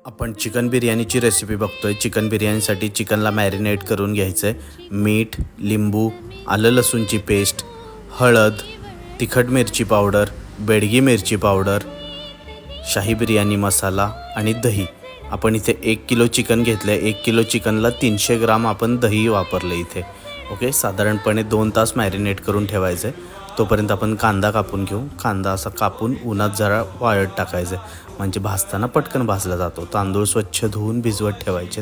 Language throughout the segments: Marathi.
आपण चिकन बिर्याणीची रेसिपी बघतोय। चिकन बिर्याणीसाठी चिकनला मॅरिनेट करून घ्यायचं आहे। मीठ, लिंबू, आलं लसूणची पेस्ट, हळद, तिखट मिरची पावडर, बेडगी मिरची पावडर, शाही बिर्याणी मसाला आणि दही। आपण इथे 1 किलो चिकन घेतलं आहे। 1 किलो चिकनला 300 ग्राम आपण दही वापरलं इथे। ओके, साधारणपणे 2 तास मॅरिनेट करून ठेवायचं आहे। तोपर्यंत आपण कांदा कापून घेऊ। कांदा असा कापून उन्हात जरा वाळत टाकायचं म्हणजे भाजताना पटकन भाजला जातो। तांदूळ स्वच्छ धुवून भिजवत ठेवायचे।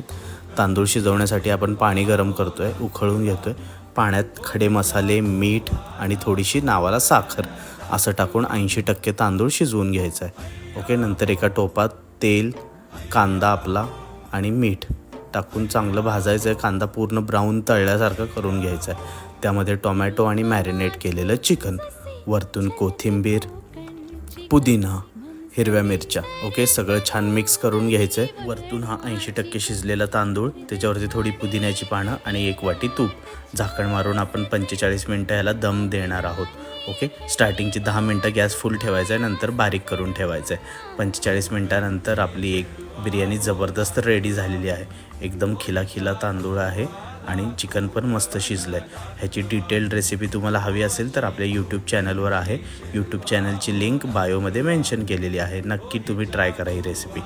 तांदूळ शिजवण्यासाठी आपण पाणी गरम करतोय, उकळून घेतोय। पाण्यात खडे मसाले, मीठ आणि थोडीशी नावाला साखर असं टाकून 80% तांदूळ शिजवून घ्यायचं आहे। ओके, नंतर एका टोपात तेल, कांदा आपला आणि मीठ टाकून चांगलं भाजायचं आहे। कांदा पूर्ण ब्राऊन तळल्यासारखं करून घ्यायचं आहे। त्यामध्ये टोमॅटो आणि मॅरिनेट केलेलं चिकन, वरतून कोथिंबीर, पुदिना, हिरव्या मिरच्या, ओके, सगळं छान मिक्स करून घ्यायचं आहे। वरतून हा 80% शिजलेला तांदूळ, त्याच्यावरती थोडी पुदिन्याची पानं आणि 1 वाटी तूप, झाकण मारून आपण 45 मिनटं याला दम देणार आहोत। ओके, स्टार्टिंगची 10 मिनटं गॅस फुल ठेवायचा आहे, नंतर बारीक करून ठेवायचं आहे। 45 मिनटानंतर आपली एक बिर्याणी जबरदस्त रेडी झालेली आहे। एकदम खिला तांदूळ आहे आणि चिकन पण मस्त शिजलं आहे। ह्याची डिटेल्ड रेसिपी तुम्हाला हवी असेल तर आपल्या यूट्यूब चॅनलवर आहे। यूट्यूब चॅनलची लिंक बायोमध्ये मेन्शन केलेली आहे। नक्की तुम्ही ट्राय करा ही रेसिपी।